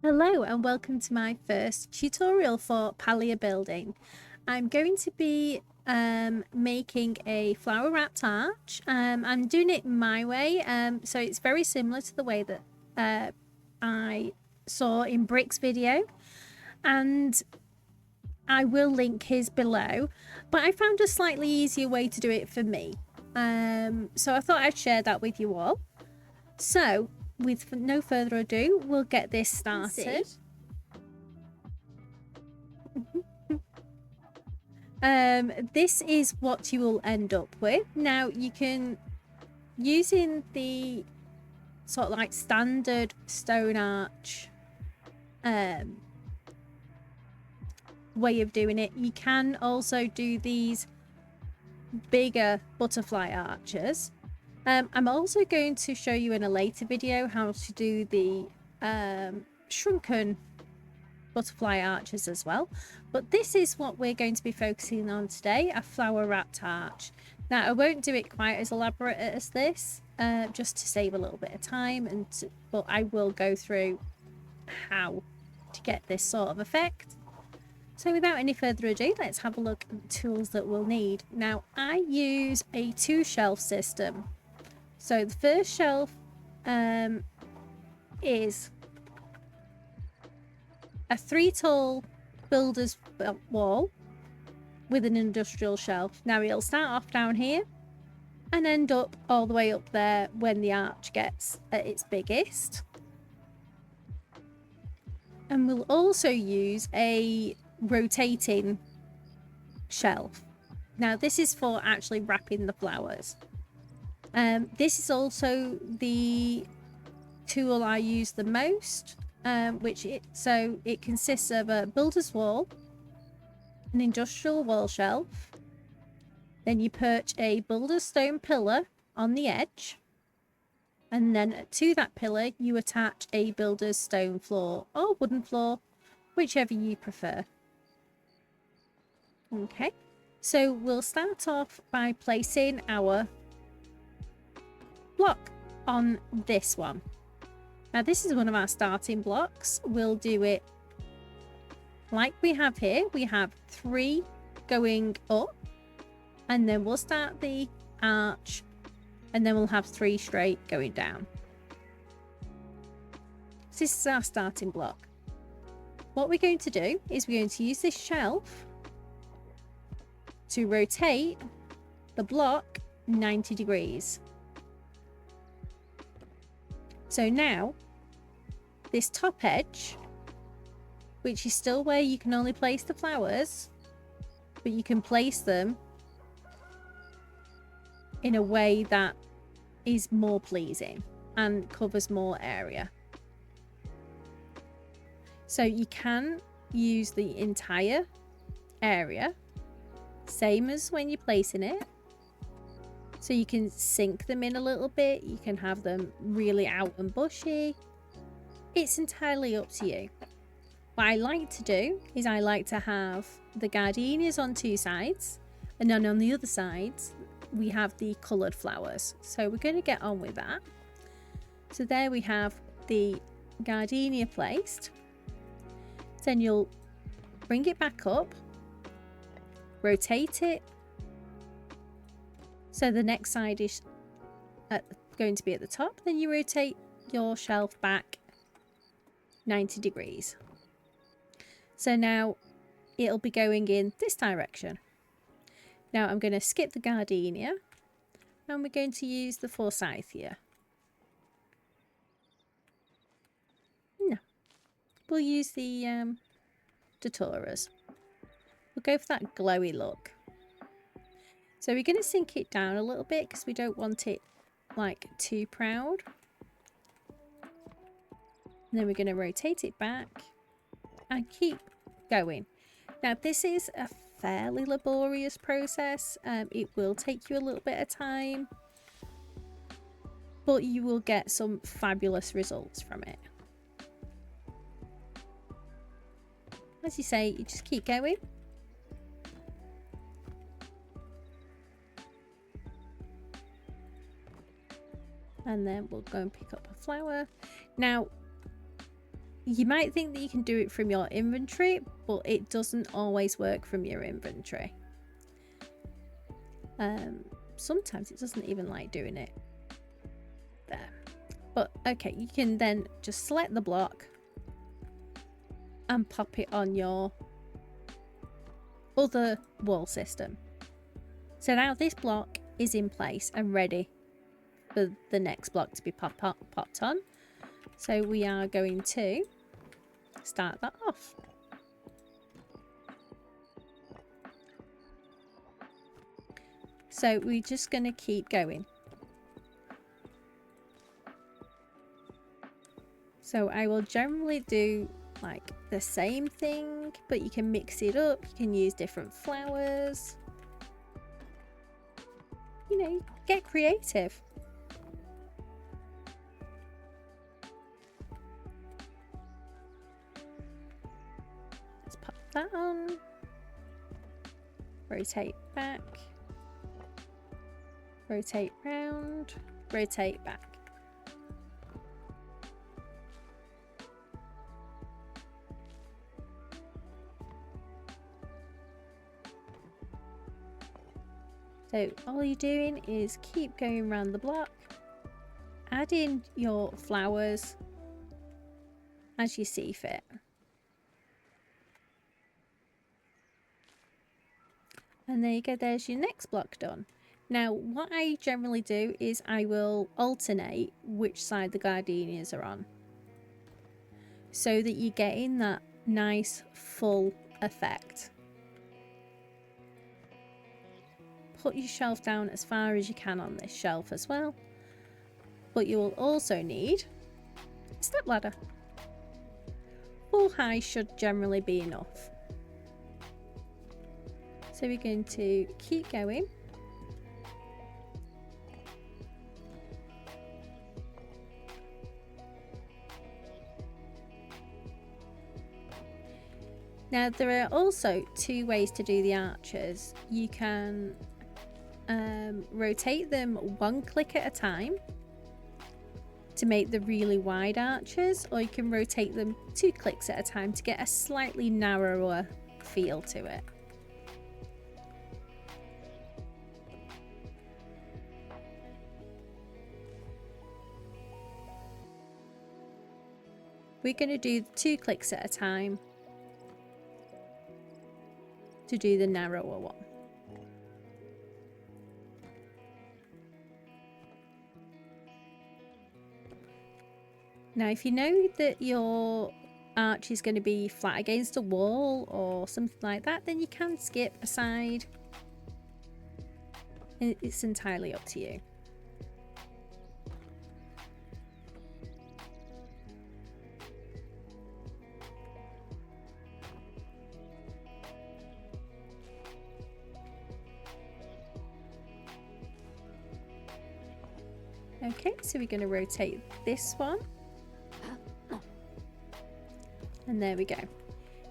Hello and welcome to my first tutorial for Palia building. I'm going to be making a flower wrapped arch. I'm doing it my way, so it's very similar to the way that I saw in Brick's video, and I will link his below, but I found a slightly easier way to do it for me. So I thought I'd share that with you all. So with no further ado, we'll get this started. This is what you will end up with. Now you can, using the sort of like standard stone arch way of doing it, you can also do these bigger butterfly arches. I'm also going to show you in a later video how to do the shrunken butterfly arches as well, but this is what we're going to be focusing on today, a flower wrapped arch. Now I won't do it quite as elaborate as this, just to save a little bit of time, but I will go through how to get this sort of effect. So without any further ado, let's have a look at the tools that we'll need. Now I use a 2-shelf system. So the first shelf is a 3-tall builder's wall with an industrial shelf. Now it'll start off down here and end up all the way up there when the arch gets at its biggest. And we'll also use a rotating shelf. Now this is for actually wrapping the flowers. This is also the tool I use the most, so it consists of a builder's wall, an industrial wall shelf, then you perch a builder's stone pillar on the edge, and then to that pillar you attach a builder's stone floor or wooden floor, whichever you prefer. Okay, so we'll start off by placing our block on this one. Now this is one of our starting blocks. We'll do it like we have here. We have 3 going up, and then we'll start the arch, and then we'll have 3 straight going down. So this is our starting block. What we're going to do is we're going to use this shelf to rotate the block 90 degrees. So now this top edge, which is still where you can only place the flowers, but you can place them in a way that is more pleasing and covers more area. So you can use the entire area, same as when you're placing it. So you can sink them in a little bit, you can have them really out and bushy. It's entirely up to you. What I like to do is I like to have the gardenias on 2 sides, and then on the other sides we have the coloured flowers. So we're going to get on with that. So there we have the gardenia placed. Then you'll bring it back up, rotate it. So the next side is going to be at the top. Then you rotate your shelf back 90 degrees. So now it'll be going in this direction. Now I'm going to skip the gardenia, and we're going to use the forsythia. No, we'll use the daturas. We'll go for that glowy look. So we're going to sink it down a little bit because we don't want it like too proud. And then we're going to rotate it back and keep going. Now this is a fairly laborious process. It will take you a little bit of time, but you will get some fabulous results from it. As you say, you just keep going. And then we'll go and pick up a flower. Now You might think that you can do it from your inventory, but it doesn't always work from your inventory. Sometimes it doesn't even like doing it there. But okay, you can then just select the block and pop it on your other wall system. So now this block is in place and ready for the next block to be popped on. So we are going to start that off. So we're just going to keep going. So I will generally do like the same thing, but you can mix it up. You can use different flowers. You know, get creative. Let's pop that on. Rotate back. Rotate round. Rotate back. So all you're doing is keep going around the block, add in your flowers as you see fit. And there you go, there's your next block done. Now what I generally do is I will alternate which side the gardenias are on, so that you're getting that nice full effect. Put your shelf down as far as you can on this shelf as well, but you will also need a step ladder. Full high should generally be enough. So we're going to keep going. Now there are also two ways to do the arches. You can rotate them one click at a time to make the really wide arches, or you can rotate them 2 clicks at a time to get a slightly narrower feel to it. We're going to do 2 clicks at a time to do the narrower one. Now if you know that your arch is going to be flat against a wall or something like that, then you can skip a side. It's entirely up to you. Okay, so we're going to rotate this one. And there we go.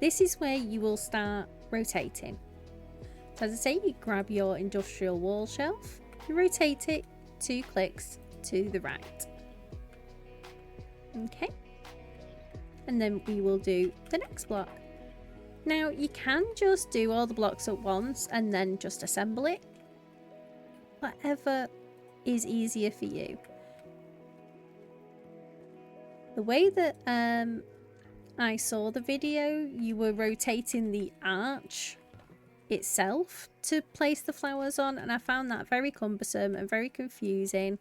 This is where you will start rotating. So as I say, you grab your industrial wall shelf, you rotate it 2 clicks to the right. Okay. And then we will do the next block. Now you can just do all the blocks at once and then just assemble it. Whatever is easier for you. The way that I saw the video, you were rotating the arch itself to place the flowers on, and I found that very cumbersome and very confusing,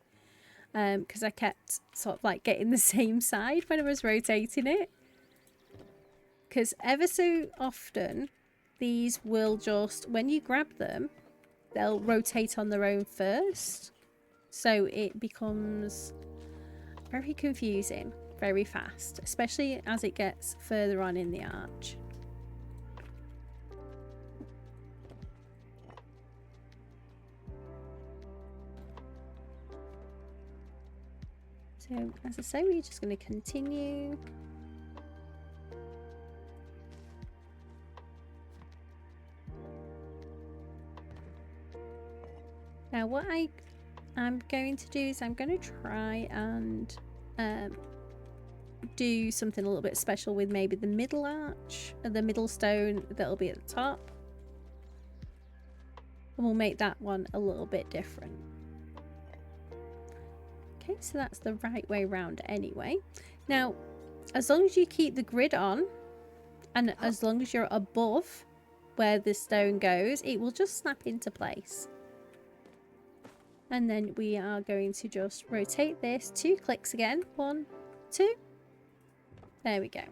because I kept sort of like getting the same side when I was rotating it, because ever so often these will just, when you grab them, they'll rotate on their own first, so it becomes very confusing very fast, especially as it gets further on in the arch. So as I say, we're just going to continue. Now what I'm going to do is I'm going to try and do something a little bit special with maybe the middle arch, or the middle stone that'll be at the top. And we'll make that one a little bit different. Okay, so that's the right way round anyway. Now, as long as you keep the grid on, and as long as you're above where the stone goes, it will just snap into place. And then we are going to just rotate this 2 clicks again. 1, 2. There we go.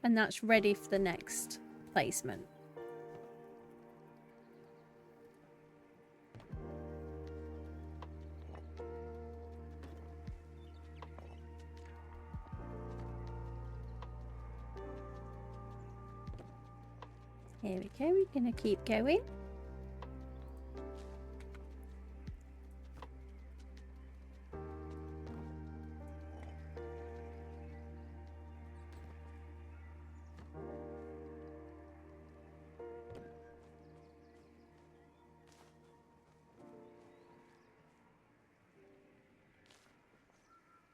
And that's ready for the next placement. Here we go. We're going to keep going.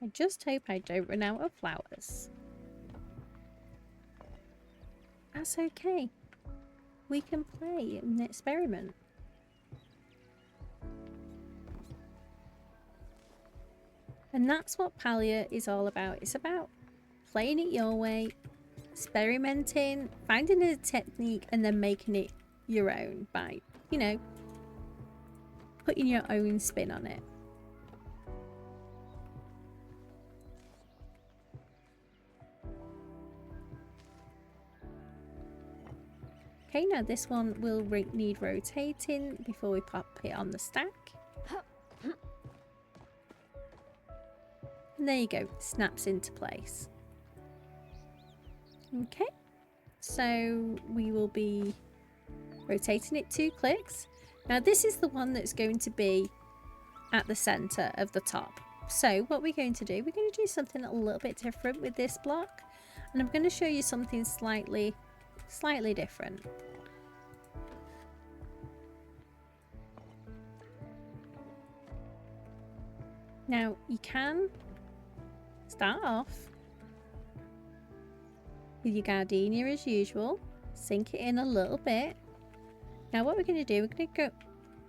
I just hope I don't run out of flowers. That's okay. We can play and experiment. And that's what Palia is all about. It's about playing it your way, experimenting, finding a technique, and then making it your own by, you know, putting your own spin on it. Okay, now this one will need rotating before we pop it on the stack. And there you go, snaps into place. Okay, so we will be rotating it 2 clicks. Now this is the one that's going to be at the center of the top. So what we're going to do, we're going to do something a little bit different with this block. And I'm going to show you something slightly different. Now you can start off with your gardenia as usual, sink it in a little bit. Now what we're going to do, we're going to go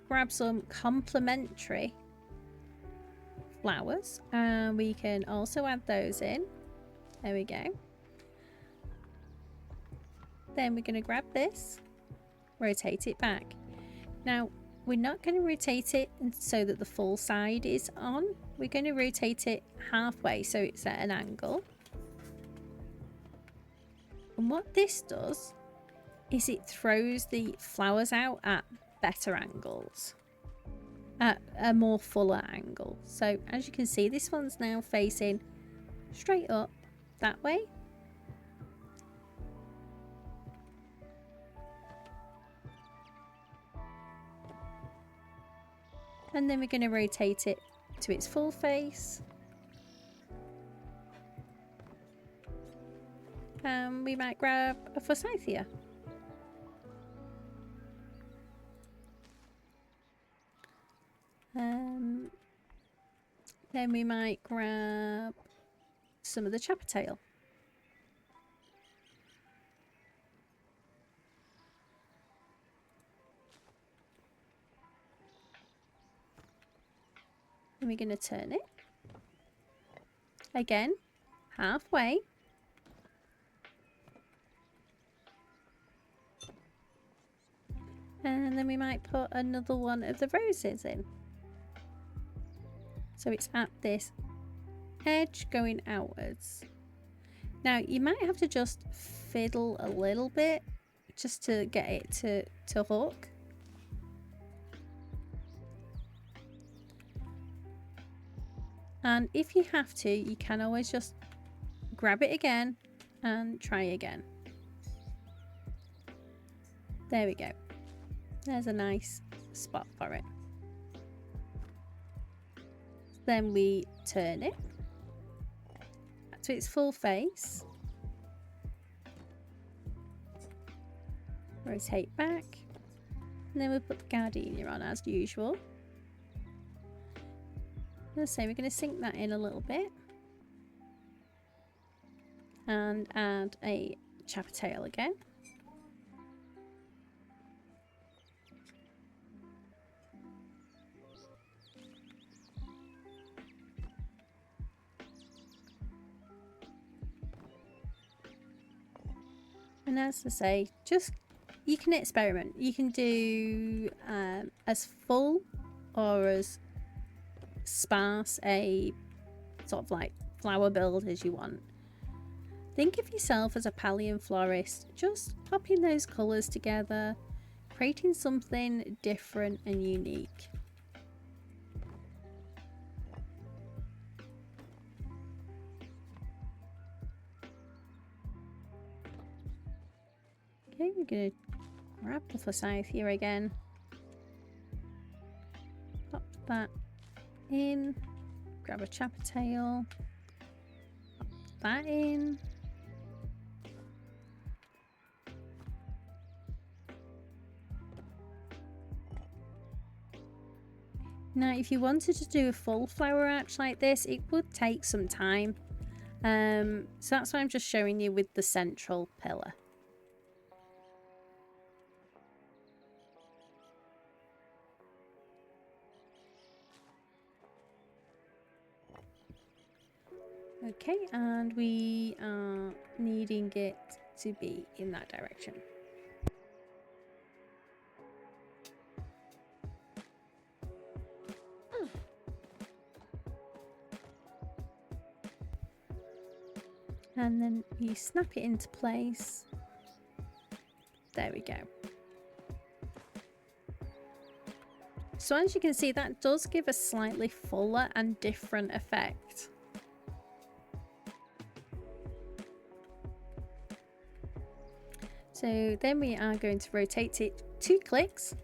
grab some complementary flowers, and we can also add those in. There we go. Then we're going to grab this, rotate it back. Now we're not going to rotate it so that the full side is on. We're going to rotate it halfway so it's at an angle. And what this does is it throws the flowers out at better angles, at a more fuller angle. So as you can see, this one's now facing straight up that way. And then we're going to rotate it to its full face. And we might grab a forsythia. Then we might grab some of the chappertail. And we're going to turn it again halfway. And then we might put another one of the roses in. So it's at this edge going outwards. Now you might have to just fiddle a little bit just to get it to hook. And if you have to, you can always just grab it again and try again. There we go. There's a nice spot for it. Then we turn it to its full face. Rotate back. And then we'll put the gardenia on as usual. So we're going to sink that in a little bit. and add a chapper tail again. And as I say, just you can experiment. You can do as full or as sparse a sort of like flower build as you want. Think of yourself as a Palian florist, just popping those colours together, creating something different and unique. Okay, we're going to grab the scythe here again. Pop that in. Grab a chapper tail. Pop that in. Now, if you wanted to do a full flower arch like this, it would take some time. So that's why I'm just showing you with the central pillar. Okay, and we are needing it to be in that direction. And then you snap it into place. There we go. So as you can see, that does give a slightly fuller and different effect. So then we are going to rotate it 2 clicks,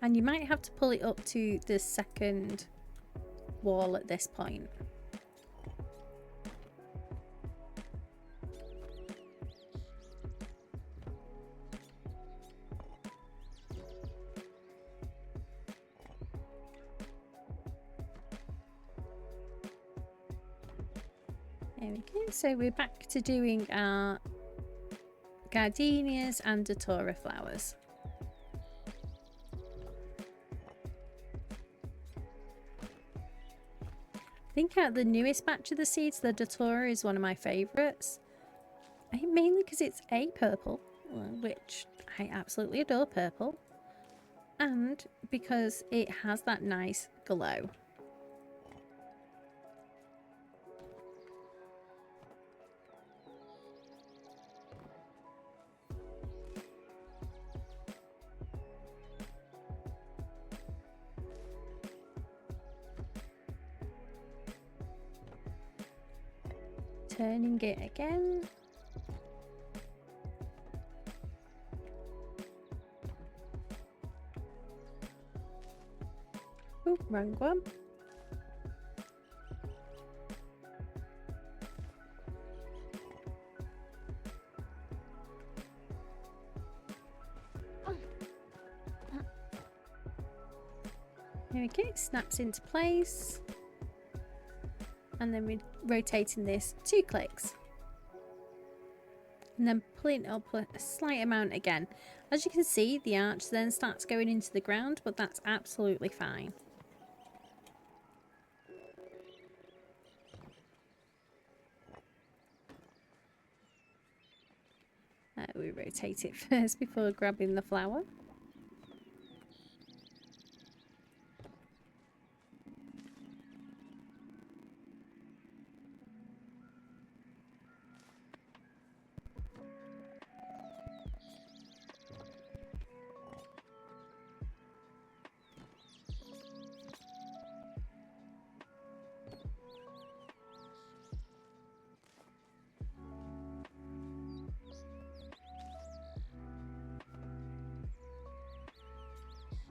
and you might have to pull it up to the second wall at this point. There we go. So we're back to doing our gardenias and datura flowers. I think out of the newest batch of the seeds, the datura is one of my favourites. Mainly because it's a purple, which I absolutely adore purple, and because it has that nice glow. Turning it again. Oh, wrong one. There we go, it snaps into place. And then we're rotating this 2 clicks. And then pulling it up a slight amount again. As you can see, the arch then starts going into the ground, but that's absolutely fine. We rotate it first before grabbing the flower.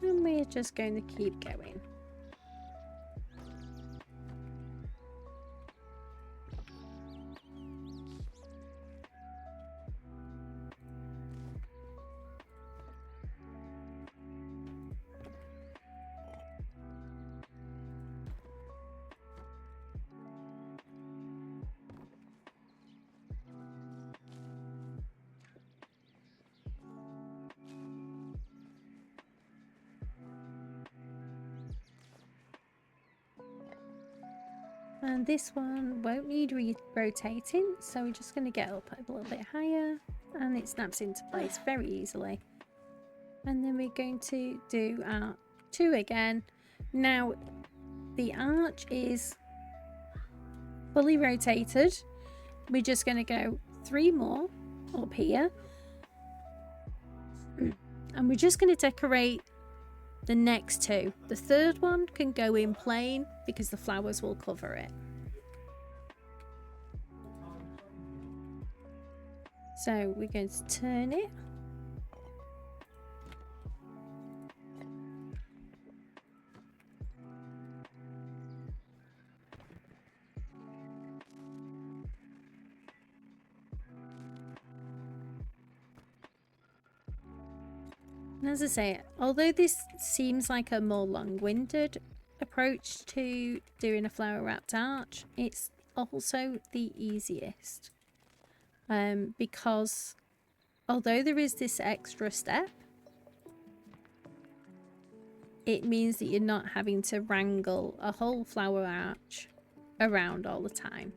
And we're just going to keep going. And this one won't need rotating, so we're just going to get up a little bit higher, and it snaps into place very easily. And then we're going to do our 2 again. Now the arch is fully rotated. We're just going to go 3 more up here, and we're just going to decorate the next 2. The third one can go in plain because the flowers will cover it. So we're going to turn it. And as I say, although this seems like a more long-winded approach to doing a flower wrapped arch, it's also the easiest, because although there is this extra step, it means that you're not having to wrangle a whole flower arch around all the time.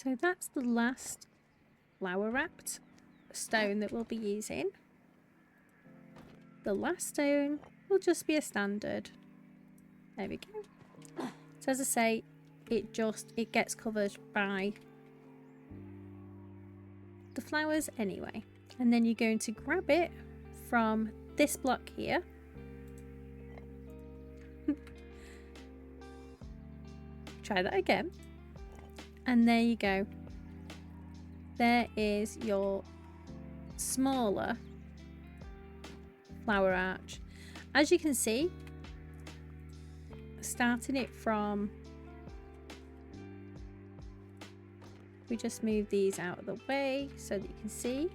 So that's the last flower wrapped stone that we'll be using. The last stone will just be a standard. There we go. So as I say, it gets covered by the flowers anyway. And then you're going to grab it from this block here. Try that again. And there you go. There is your smaller flower arch. As you can see, starting it from, we just move these out of the way so that you can see.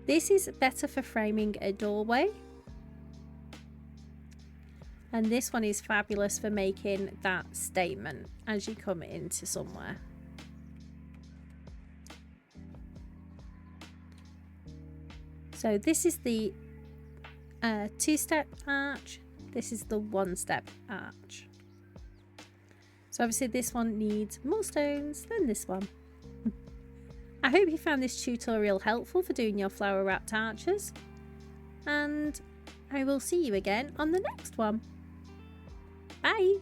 This is better for framing a doorway. And this one is fabulous for making that statement as you come into somewhere. So this is the 2-step arch. This is the 1-step arch. So obviously this one needs more stones than this one. I hope you found this tutorial helpful for doing your flower wrapped arches. And I will see you again on the next one. Bye!